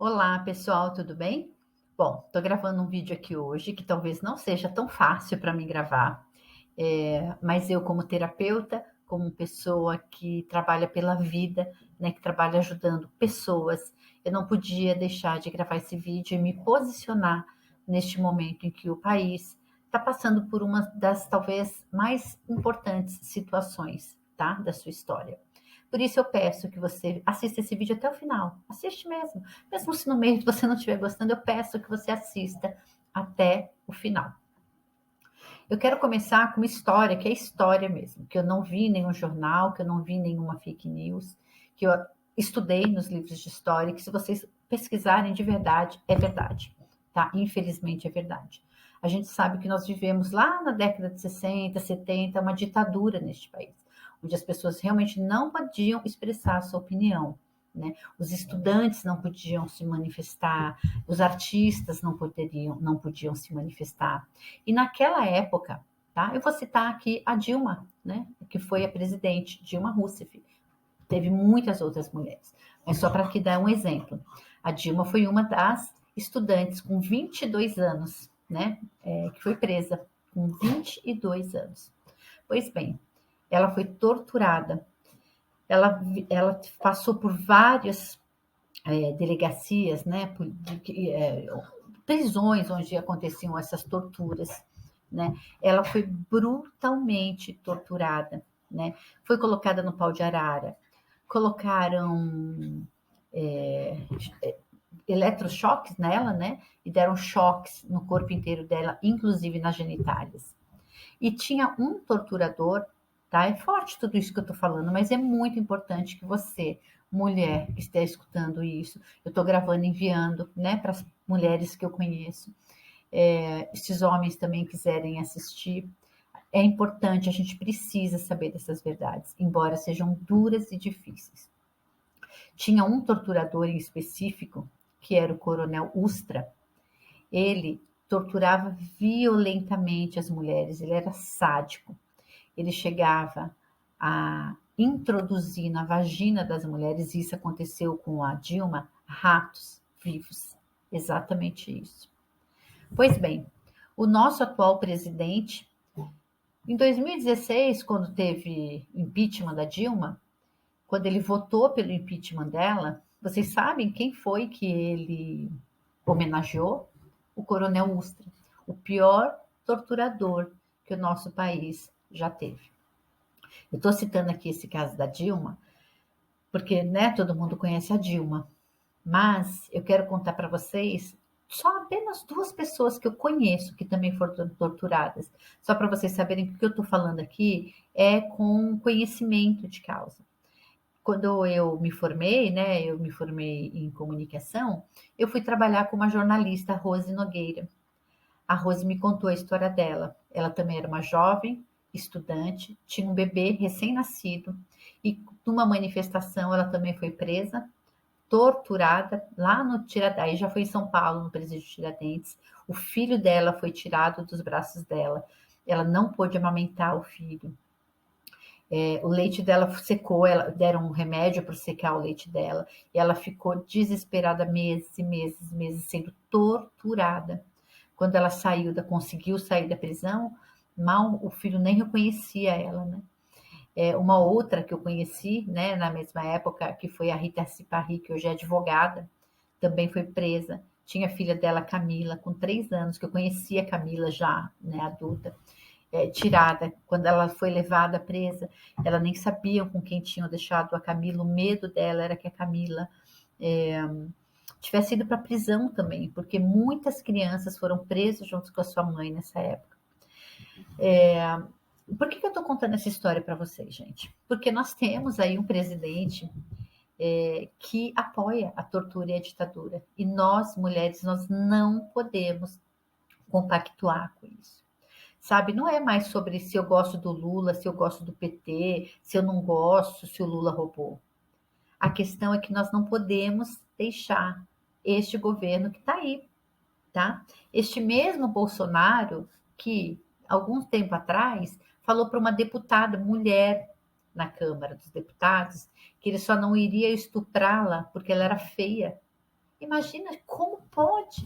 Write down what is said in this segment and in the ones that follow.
Olá, pessoal, tudo bem? Bom, estou gravando um vídeo aqui hoje que talvez não seja tão fácil para mim gravar, mas eu, como terapeuta, como pessoa que trabalha pela vida, né, que trabalha ajudando pessoas, eu não podia deixar de gravar esse vídeo e me posicionar neste momento em que o país está passando por uma das talvez mais importantes situações, tá, da sua história. Por isso eu peço que você assista esse vídeo até o final. Assiste mesmo. Mesmo se no meio você não estiver gostando, eu peço que você assista até o final. Eu quero começar com uma história, que é história mesmo, que eu não vi em nenhum jornal, que eu não vi em nenhuma fake news, que eu estudei nos livros de história, que se vocês pesquisarem de verdade, é verdade, tá? Infelizmente é verdade. A gente sabe que nós vivemos lá na década de 60, 70, uma ditadura neste país, onde as pessoas realmente não podiam expressar a sua opinião, né? Os estudantes não podiam se manifestar, os artistas não podiam se manifestar. E naquela época, tá? Eu vou citar aqui a Dilma, né? Que foi a presidente, Dilma Rousseff. Teve muitas outras mulheres, mas só para que dar um exemplo. A Dilma foi uma das estudantes com 22 anos, né? Que foi presa com 22 anos. Pois bem, ela foi torturada. Ela passou por várias delegacias, né? Prisões onde aconteciam essas torturas, né? Ela foi brutalmente torturada, né? Foi colocada no pau de arara, colocaram é, eletrochoques nela, né? E deram choques no corpo inteiro dela, inclusive nas genitálias. E tinha um torturador, tá? É forte tudo isso que eu tô falando, mas é muito importante que você, mulher que esteja escutando isso, eu tô gravando, enviando, né, para as mulheres que eu conheço, esses homens também quiserem assistir. É importante, a gente precisa saber dessas verdades, embora sejam duras e difíceis. Tinha um torturador em específico, que era o Coronel Ustra. Ele torturava violentamente as mulheres, ele era sádico. Ele chegava a introduzir na vagina das mulheres, e isso aconteceu com a Dilma, ratos vivos. Exatamente isso. Pois bem, o nosso atual presidente, em 2016, quando teve impeachment da Dilma, quando ele votou pelo impeachment dela, vocês sabem quem foi que ele homenageou? O Coronel Ustra, o pior torturador que o nosso país já teve. Eu estou citando aqui esse caso da Dilma, porque né, todo mundo conhece a Dilma, mas eu quero contar para vocês só apenas duas pessoas que eu conheço que também foram torturadas. Só para vocês saberem que o que eu estou falando aqui é com conhecimento de causa. Quando eu me formei, né, eu me formei em comunicação, eu fui trabalhar com uma jornalista, Rose Nogueira. A Rose me contou a história dela. Ela também era uma jovem estudante, tinha um bebê recém-nascido e numa manifestação ela também foi presa, torturada lá no Tiradentes, já foi em São Paulo, no presídio Tiradentes. O filho dela foi tirado dos braços dela. Ela não pôde amamentar o filho. O leite dela secou, deram um remédio para secar o leite dela, e ela ficou desesperada meses e meses, meses sendo torturada. Quando ela conseguiu sair da prisão, mal o filho nem reconhecia ela, né? Uma outra que eu conheci, né, na mesma época, que foi a Rita Cipari, que hoje é advogada, também foi presa. Tinha a filha dela, Camila, com 3 anos, que eu conhecia a Camila já, né, adulta, tirada. Quando ela foi levada presa, ela nem sabia com quem tinham deixado a Camila. O medo dela era que a Camila é, tivesse ido para a prisão também, porque muitas crianças foram presas junto com a sua mãe nessa época. Por que eu estou contando essa história para vocês, gente? Porque nós temos aí um presidente que apoia a tortura e a ditadura. E nós, mulheres, nós não podemos compactuar com isso. Sabe, não é mais sobre se eu gosto do Lula, se eu gosto do PT, se eu não gosto, se o Lula roubou. A questão é que nós não podemos deixar este governo que está aí, tá? Este mesmo Bolsonaro que, algum tempo atrás, falou para uma deputada mulher na Câmara dos Deputados que ele só não iria estuprá-la porque ela era feia. Imagina como pode.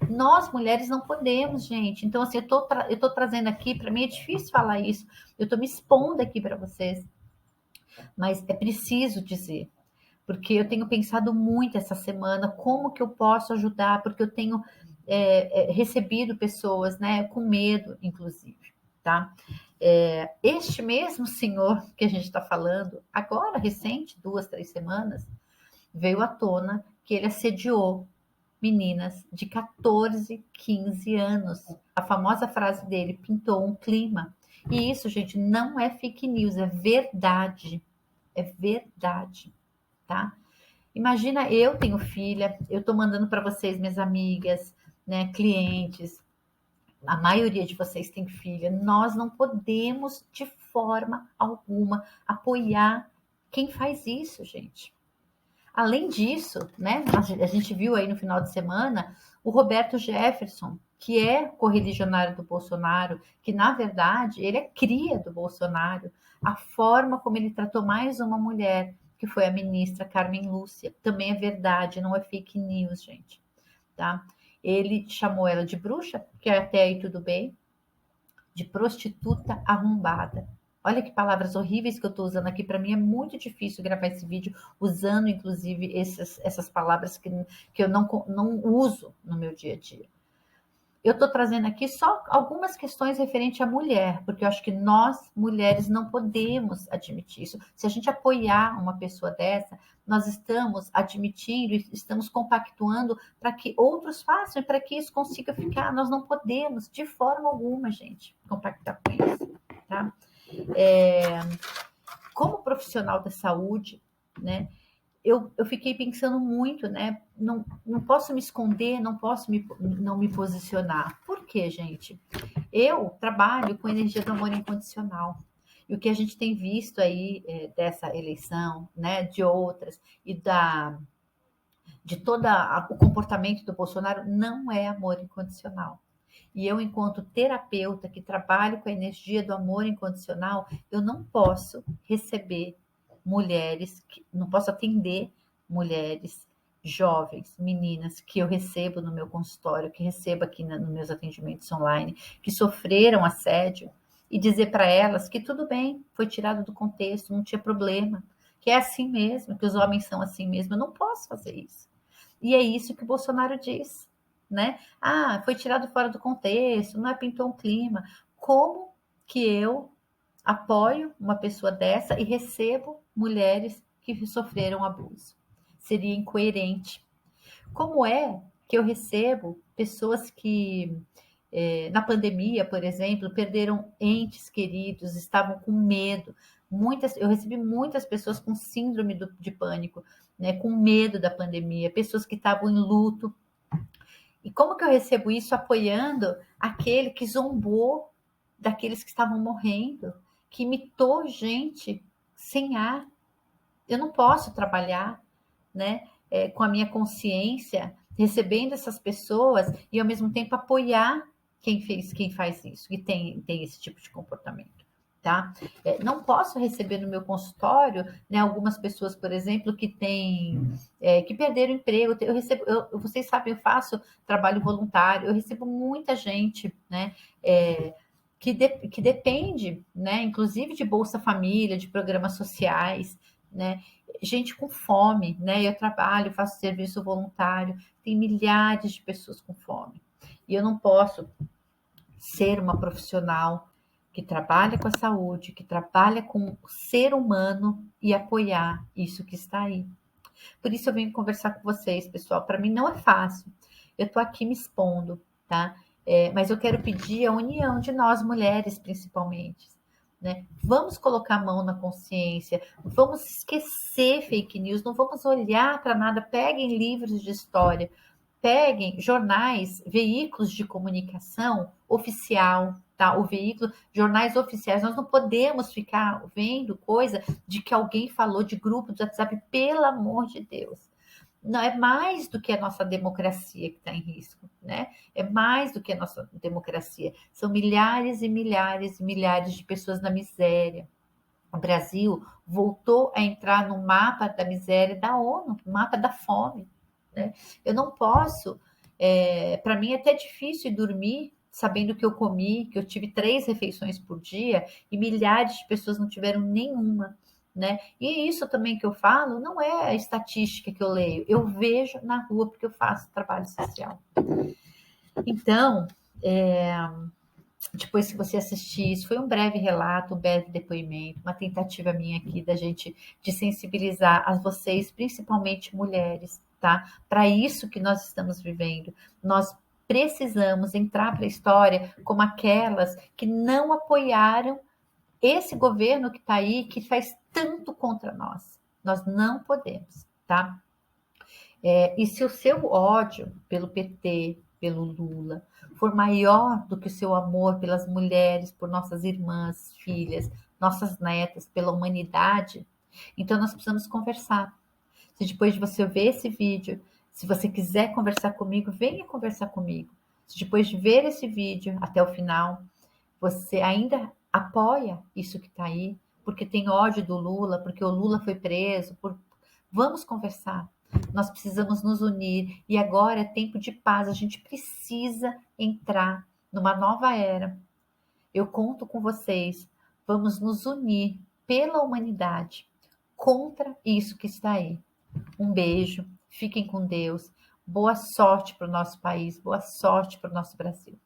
Nós, mulheres, não podemos, gente. Então, assim, eu tô trazendo aqui, para mim é difícil falar isso, eu tô me expondo aqui para vocês, mas é preciso dizer, porque eu tenho pensado muito essa semana como que eu posso ajudar, porque eu tenho recebido pessoas, né, com medo, inclusive, tá? Este mesmo senhor que a gente está falando, agora recente, 2, 3 semanas, veio à tona que ele assediou meninas de 14, 15 anos. A famosa frase dele pintou um clima. E isso, gente, não é fake news, é verdade. É verdade, tá? Imagina, eu tenho filha, eu tô mandando para vocês, minhas amigas, né, clientes, a maioria de vocês tem filha. Nós não podemos, de forma alguma, apoiar quem faz isso, gente. Além disso, né, a gente viu aí no final de semana o Roberto Jefferson, que é correligionário do Bolsonaro, que na verdade ele é cria do Bolsonaro, a forma como ele tratou mais uma mulher, que foi a ministra Carmen Lúcia, também é verdade, não é fake news, gente, tá? Ele chamou ela de bruxa, que até aí tudo bem, de prostituta arrombada. Olha que palavras horríveis que eu estou usando aqui. Para mim é muito difícil gravar esse vídeo usando, inclusive, essas palavras que eu não uso no meu dia a dia. Eu estou trazendo aqui só algumas questões referentes à mulher, porque eu acho que nós, mulheres, não podemos admitir isso. Se a gente apoiar uma pessoa dessa, nós estamos admitindo, estamos compactuando para que outros façam e para que isso consiga ficar. Nós não podemos, de forma alguma, gente, compactar com isso, tá? Como profissional da saúde, né? Eu fiquei pensando muito, né? Não posso me esconder, não posso não me posicionar. Por quê, gente? Eu trabalho com energia do amor incondicional. E o que a gente tem visto aí dessa eleição, né, de outras, e de todo o comportamento do Bolsonaro, não é amor incondicional. E eu, enquanto terapeuta que trabalho com a energia do amor incondicional, eu não posso receber mulheres, não posso atender mulheres jovens, meninas que eu recebo no meu consultório, que recebo aqui nos meus atendimentos online, que sofreram assédio, e dizer para elas que tudo bem, foi tirado do contexto, não tinha problema, que é assim mesmo, que os homens são assim mesmo. Eu não posso fazer isso. E é isso que o Bolsonaro diz, né? Ah, foi tirado fora do contexto, não é pintou um clima. Como que eu apoio uma pessoa dessa e recebo mulheres que sofreram abuso? Seria incoerente. Como é que eu recebo pessoas que, na pandemia, por exemplo, perderam entes queridos, estavam com medo? Eu recebi muitas pessoas com síndrome de pânico, né, com medo da pandemia, pessoas que estavam em luto. E como que eu recebo isso apoiando aquele que zombou daqueles que estavam morrendo, que imitou gente sem ar? Eu não posso trabalhar, né, com a minha consciência, recebendo essas pessoas e ao mesmo tempo apoiar quem faz isso, que tem esse tipo de comportamento, tá? Não posso receber no meu consultório, né, algumas pessoas, por exemplo, que perderam emprego. Eu recebo, vocês sabem, eu faço trabalho voluntário, eu recebo muita gente, né? Que depende, né, inclusive de Bolsa Família, de programas sociais, né, gente com fome, né, eu trabalho, faço serviço voluntário, tem milhares de pessoas com fome, e eu não posso ser uma profissional que trabalha com a saúde, que trabalha com o ser humano e apoiar isso que está aí. Por isso eu venho conversar com vocês, pessoal. Para mim não é fácil. Eu estou aqui me expondo, tá? Mas eu quero pedir a união de nós mulheres, principalmente. Né? Vamos colocar a mão na consciência, vamos esquecer fake news, não vamos olhar para nada. Peguem livros de história, peguem jornais, veículos de comunicação oficial, tá? O veículo, jornais oficiais. Nós não podemos ficar vendo coisa de que alguém falou de grupo do WhatsApp, pelo amor de Deus. Não é mais do que a nossa democracia que está em risco, né? É mais do que a nossa democracia. São milhares e milhares e milhares de pessoas na miséria. O Brasil voltou a entrar no mapa da miséria da ONU, no mapa da fome. né? Eu não posso, para mim é até difícil dormir sabendo que eu comi, que eu tive 3 refeições por dia e milhares de pessoas não tiveram nenhuma, né? E isso também que eu falo não é a estatística que eu leio, eu vejo na rua porque eu faço trabalho social. Então, depois que você assistir, isso foi um breve relato, um breve depoimento, uma tentativa minha aqui da gente de sensibilizar a vocês, principalmente mulheres, tá? Para isso que nós estamos vivendo. Nós precisamos entrar para a história como aquelas que não apoiaram esse governo que está aí, que faz tanto contra nós. Nós não podemos, tá? E se o seu ódio pelo PT, pelo Lula, for maior do que o seu amor pelas mulheres, por nossas irmãs, filhas, nossas netas, pela humanidade, então nós precisamos conversar. Se depois de você ver esse vídeo, se você quiser conversar comigo, venha conversar comigo. Se depois de ver esse vídeo até o final, você ainda apoia isso que está aí, porque tem ódio do Lula, porque o Lula foi preso, vamos conversar. Nós precisamos nos unir e agora é tempo de paz. A gente precisa entrar numa nova era. Eu conto com vocês. Vamos nos unir pela humanidade contra isso que está aí. Um beijo. Fiquem com Deus. Boa sorte para o nosso país. Boa sorte para o nosso Brasil.